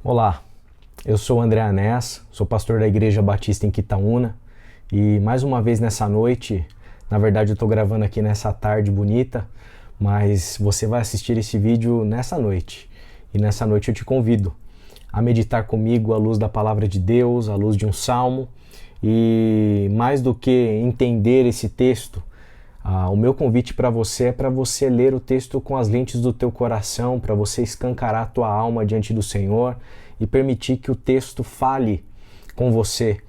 Olá, eu sou o André Anés, sou pastor da Igreja Batista em Quitaúna e mais uma vez nessa noite, na verdade eu estou gravando aqui nessa tarde bonita, mas você vai assistir esse vídeo nessa noite e nessa noite eu te convido a meditar comigo à luz da palavra de Deus, à luz de um salmo e mais do que entender esse texto, o meu convite para você é para você ler o texto com as lentes do teu coração, para você escancarar a tua alma diante do Senhor e permitir que o texto fale com você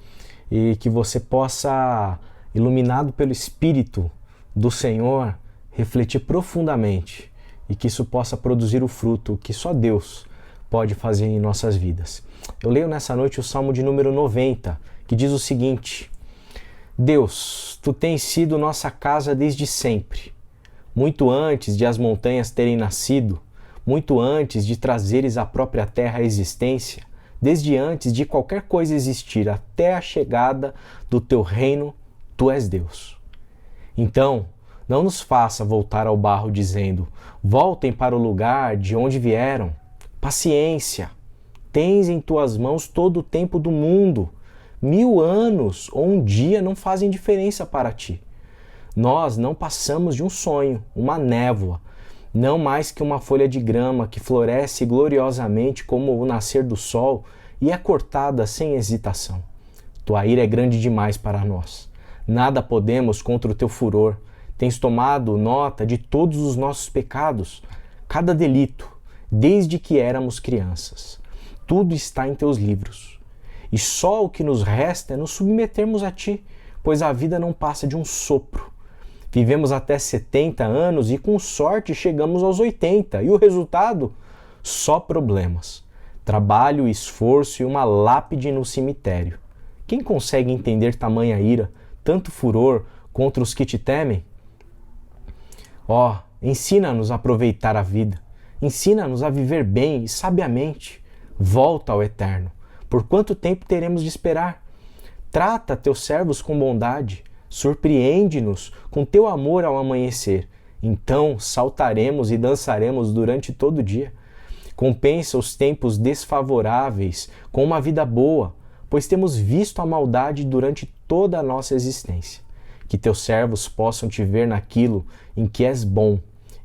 e que você possa, iluminado pelo Espírito do Senhor, refletir profundamente e que isso possa produzir o fruto que só Deus pode fazer em nossas vidas. Eu leio nessa noite o Salmo de número 90, que diz o seguinte: Deus, Tu tens sido nossa casa desde sempre, muito antes de as montanhas terem nascido, muito antes de trazeres a própria terra à existência, desde antes de qualquer coisa existir até a chegada do Teu reino, Tu és Deus. Então, não nos faça voltar ao barro dizendo: voltem para o lugar de onde vieram. Paciência, tens em Tuas mãos todo o tempo do mundo. 1000 anos ou um dia não fazem diferença para Ti. Nós não passamos de um sonho, uma névoa, não mais que uma folha de grama que floresce gloriosamente como o nascer do sol e é cortada sem hesitação. Tua ira é grande demais para nós. Nada podemos contra o Teu furor. Tens tomado nota de todos os nossos pecados, cada delito, desde que éramos crianças. Tudo está em Teus livros. E só o que nos resta é nos submetermos a Ti, pois a vida não passa de um sopro. Vivemos até 70 anos e com sorte chegamos aos 80. E o resultado? Só problemas. Trabalho, esforço e uma lápide no cemitério. Quem consegue entender tamanha ira, tanto furor contra os que Te temem? Ensina-nos a aproveitar a vida. Ensina-nos a viver bem e sabiamente. Volta ao Eterno. Por quanto tempo teremos de esperar? Trata Teus servos com bondade. Surpreende-nos com Teu amor ao amanhecer. Então saltaremos e dançaremos durante todo o dia. Compensa os tempos desfavoráveis com uma vida boa, pois temos visto a maldade durante toda a nossa existência. Que Teus servos possam Te ver naquilo em que és bom,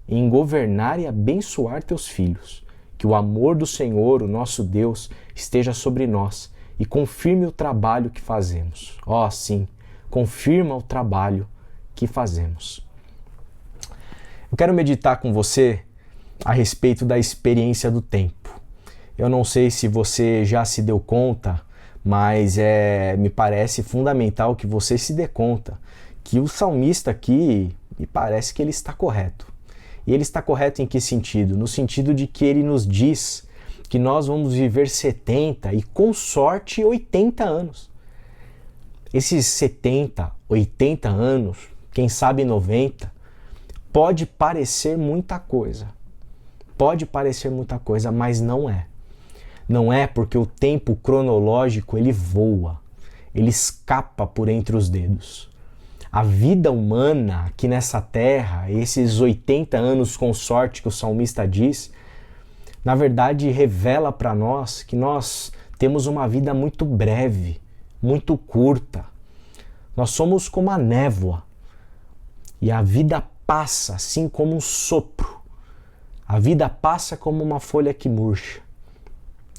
em governar e abençoar Teus filhos. Que o amor do Senhor, o nosso Deus, esteja sobre nós e confirme o trabalho que fazemos. Sim, confirma o trabalho que fazemos. Eu quero meditar com você a respeito da experiência do tempo. Eu não sei se você já se deu conta, mas me parece fundamental que você se dê conta que o salmista aqui, me parece que ele está correto. E ele está correto em que sentido? No sentido de que ele nos diz que nós vamos viver 70 e com sorte 80 anos. Esses 70, 80 anos, quem sabe 90, pode parecer muita coisa. Pode parecer muita coisa, mas não é. Não é porque o tempo cronológico ele voa, ele escapa por entre os dedos. A vida humana aqui nessa terra, esses 80 anos com sorte que o salmista diz, na verdade revela para nós que nós temos uma vida muito breve, muito curta. Nós somos como a névoa e a vida passa assim como um sopro. A vida passa como uma folha que murcha.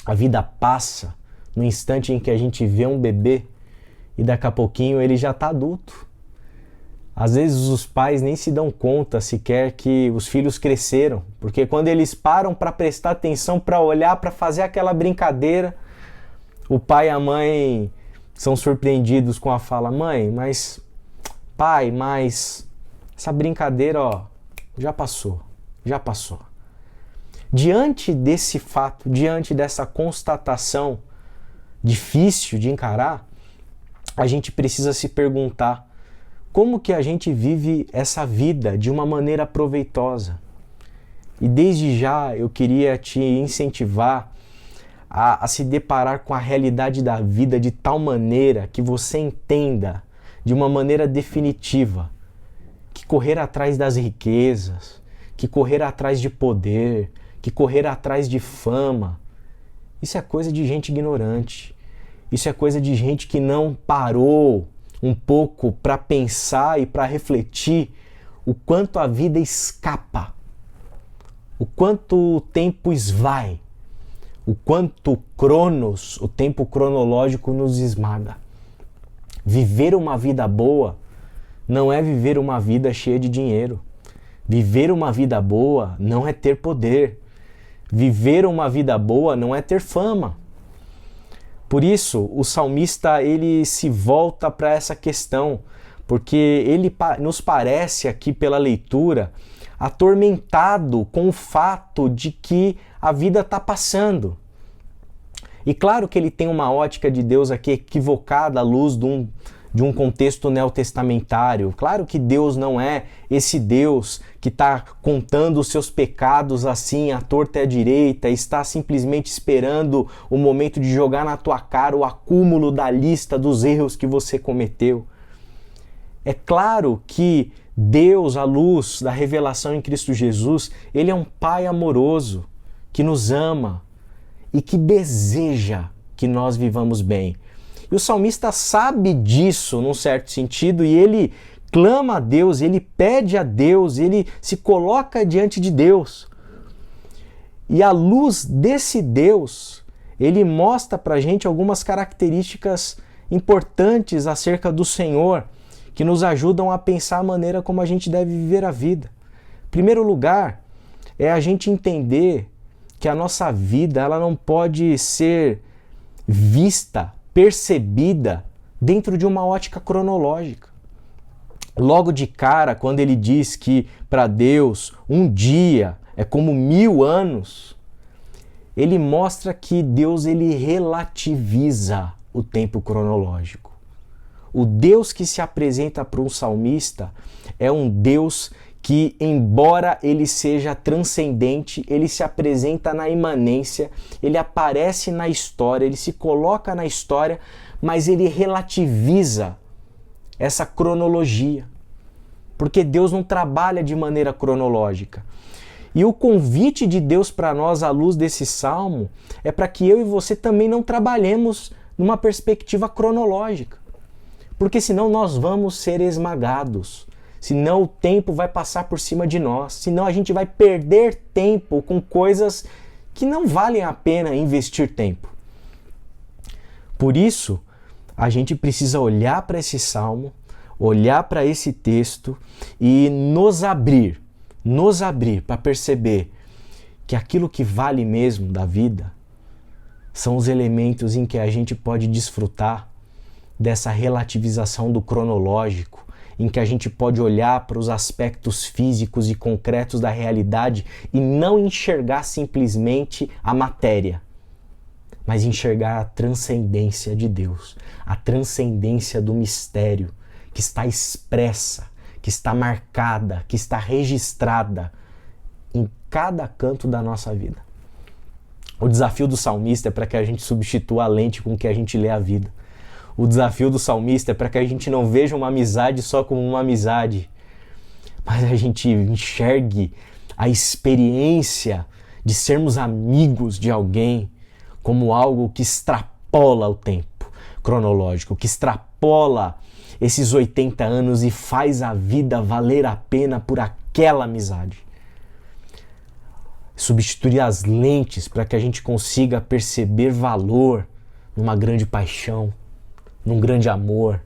A vida passa no instante em que a gente vê um bebê e daqui a pouquinho ele já está adulto. Às vezes os pais nem se dão conta sequer que os filhos cresceram, porque quando eles param para prestar atenção, para olhar, para fazer aquela brincadeira, o pai e a mãe são surpreendidos com a fala: pai, mas essa brincadeira, já passou. Diante desse fato, diante dessa constatação difícil de encarar, a gente precisa se perguntar: como que a gente vive essa vida de uma maneira proveitosa? E desde já eu queria te incentivar a se deparar com a realidade da vida de tal maneira que você entenda de uma maneira definitiva que correr atrás das riquezas, que correr atrás de poder, que correr atrás de fama, Isso é coisa de gente ignorante. Isso é coisa de gente que não parou um pouco para pensar e para refletir o quanto a vida escapa, o quanto o tempo esvai, o quanto o Cronos, o tempo cronológico, nos esmaga. Viver uma vida boa não é viver uma vida cheia de dinheiro. Viver uma vida boa não é ter poder. Viver uma vida boa não é ter fama. Por isso, o salmista ele se volta para essa questão, porque ele nos parece aqui pela leitura atormentado com o fato de que a vida está passando. E claro que ele tem uma ótica de Deus aqui equivocada à luz de um contexto neotestamentário. Claro que Deus não é esse Deus que está contando os seus pecados assim à torta e à direita, está simplesmente esperando o momento de jogar na tua cara o acúmulo da lista dos erros que você cometeu. É claro que Deus, à luz da revelação em Cristo Jesus, Ele é um Pai amoroso, que nos ama e que deseja que nós vivamos bem. E o salmista sabe disso, num certo sentido, e ele clama a Deus, ele pede a Deus, ele se coloca diante de Deus. E à luz desse Deus, ele mostra para a gente algumas características importantes acerca do Senhor, que nos ajudam a pensar a maneira como a gente deve viver a vida. Em primeiro lugar, é a gente entender que a nossa vida ela não pode ser vista, percebida dentro de uma ótica cronológica. Logo de cara, quando ele diz que para Deus um dia é como 1000 anos, ele mostra que Deus ele relativiza o tempo cronológico. O Deus que se apresenta para um salmista é um Deus que, embora ele seja transcendente, ele se apresenta na imanência, ele aparece na história, ele se coloca na história, mas ele relativiza essa cronologia. Porque Deus não trabalha de maneira cronológica. E o convite de Deus para nós, à luz desse salmo, é para que eu e você também não trabalhemos numa perspectiva cronológica. Porque senão nós vamos ser esmagados. Senão o tempo vai passar por cima de nós. Senão a gente vai perder tempo com coisas que não valem a pena investir tempo. Por isso, a gente precisa olhar para esse salmo, olhar para esse texto e nos abrir para perceber que aquilo que vale mesmo da vida são os elementos em que a gente pode desfrutar dessa relativização do cronológico, em que a gente pode olhar para os aspectos físicos e concretos da realidade e não enxergar simplesmente a matéria, mas enxergar a transcendência de Deus, a transcendência do mistério que está expressa, que está marcada, que está registrada em cada canto da nossa vida. O desafio do salmista é para que a gente substitua a lente com que a gente lê a vida. O desafio do salmista é para que a gente não veja uma amizade só como uma amizade, mas a gente enxergue a experiência de sermos amigos de alguém como algo que extrapola o tempo cronológico, que extrapola esses 80 anos e faz a vida valer a pena por aquela amizade. Substituir as lentes para que a gente consiga perceber valor numa grande paixão, num grande amor,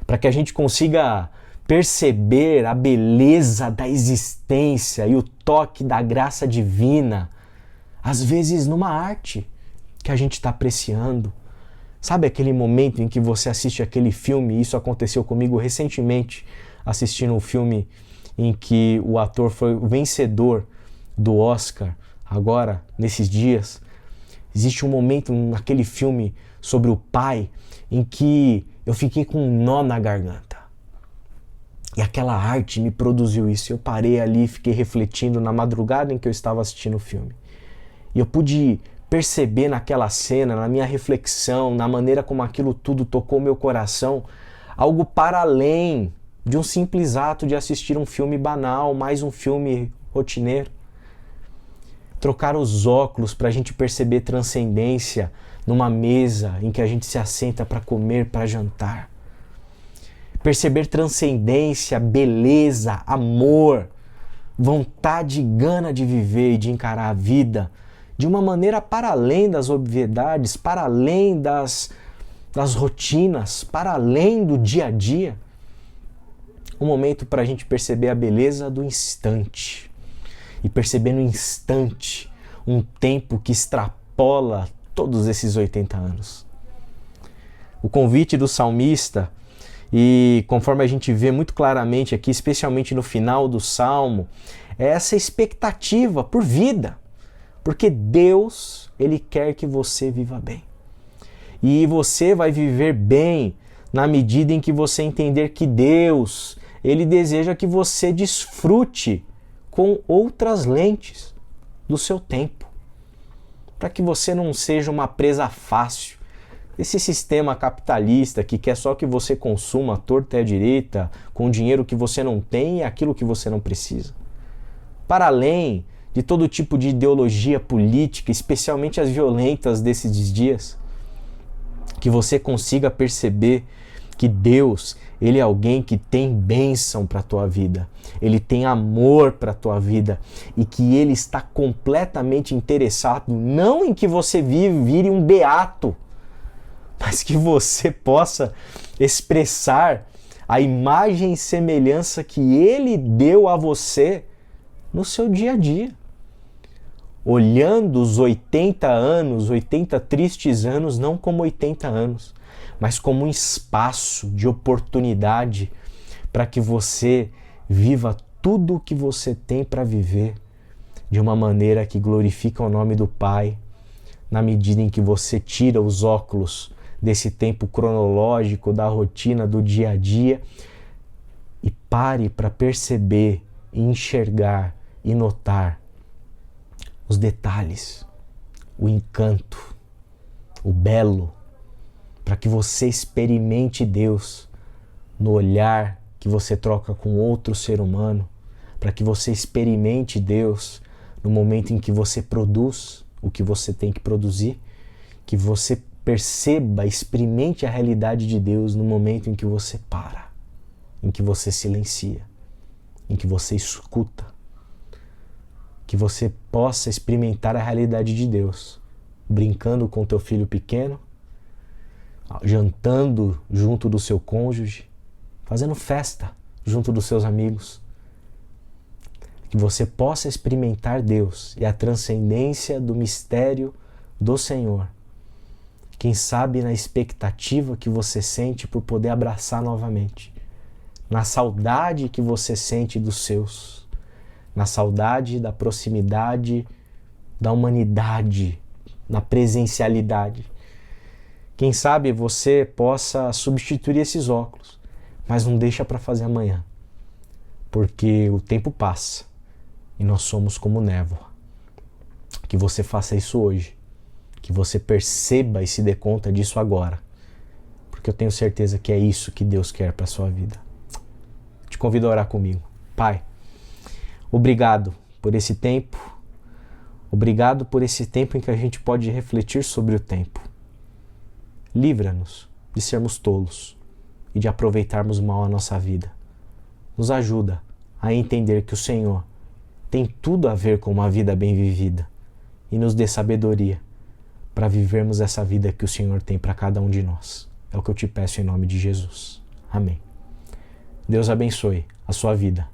para que a gente consiga perceber a beleza da existência e o toque da graça divina, às vezes numa arte que a gente está apreciando. Sabe aquele momento em que você assiste aquele filme? Isso aconteceu comigo recentemente, assistindo um filme em que o ator foi o vencedor do Oscar, agora, nesses dias. Existe um momento naquele filme sobre o pai em que eu fiquei com um nó na garganta. E aquela arte me produziu isso. Eu parei ali e fiquei refletindo na madrugada em que eu estava assistindo o filme. E eu pude perceber naquela cena, na minha reflexão, na maneira como aquilo tudo tocou meu coração, algo para além de um simples ato de assistir um filme banal, mais um filme rotineiro. Trocar os óculos para a gente perceber transcendência numa mesa em que a gente se assenta para comer, para jantar. Perceber transcendência, beleza, amor, vontade e gana de viver e de encarar a vida de uma maneira para além das obviedades, para além das rotinas, para além do dia a dia. Um momento para a gente perceber a beleza do instante. E perceber no instante um tempo que extrapola todos esses 80 anos. O convite do salmista, e conforme a gente vê muito claramente aqui, especialmente no final do salmo, é essa expectativa por vida. Porque Deus, Ele quer que você viva bem. E você vai viver bem na medida em que você entender que Deus, Ele deseja que você desfrute com outras lentes do seu tempo, para que você não seja uma presa fácil desse sistema capitalista que quer só que você consuma à torta e à direita, com dinheiro que você não tem e aquilo que você não precisa. Para além de todo tipo de ideologia política, especialmente as violentas desses dias, que você consiga perceber que Deus, Ele é alguém que tem bênção para a tua vida, Ele tem amor para a tua vida e que Ele está completamente interessado não em que você vire um beato, mas que você possa expressar a imagem e semelhança que Ele deu a você no seu dia a dia. Olhando os 80 anos, 80 tristes anos, não como 80 anos, mas como um espaço de oportunidade para que você viva tudo o que você tem para viver de uma maneira que glorifica o nome do Pai, na medida em que você tira os óculos desse tempo cronológico, da rotina, do dia a dia, e pare para perceber, enxergar e notar os detalhes, o encanto, o belo, para que você experimente Deus no olhar que você troca com outro ser humano, para que você experimente Deus no momento em que você produz o que você tem que produzir, que você perceba, experimente a realidade de Deus no momento em que você para, em que você silencia, em que você escuta, que você possa experimentar a realidade de Deus, brincando com teu filho pequeno, jantando junto do seu cônjuge, fazendo festa junto dos seus amigos. Que você possa experimentar Deus e a transcendência do mistério do Senhor. Quem sabe na expectativa que você sente por poder abraçar novamente, na saudade que você sente dos seus, na saudade da proximidade da humanidade, na presencialidade. Quem sabe você possa substituir esses óculos, mas não deixa para fazer amanhã, porque o tempo passa e nós somos como névoa. Que você faça isso hoje, que você perceba e se dê conta disso agora, porque eu tenho certeza que é isso que Deus quer para a sua vida. Te convido a orar comigo. Pai, obrigado por esse tempo, obrigado por esse tempo em que a gente pode refletir sobre o tempo. Livra-nos de sermos tolos e de aproveitarmos mal a nossa vida. Nos ajuda a entender que o Senhor tem tudo a ver com uma vida bem vivida e nos dê sabedoria para vivermos essa vida que o Senhor tem para cada um de nós. É o que eu te peço em nome de Jesus. Amém. Deus abençoe a sua vida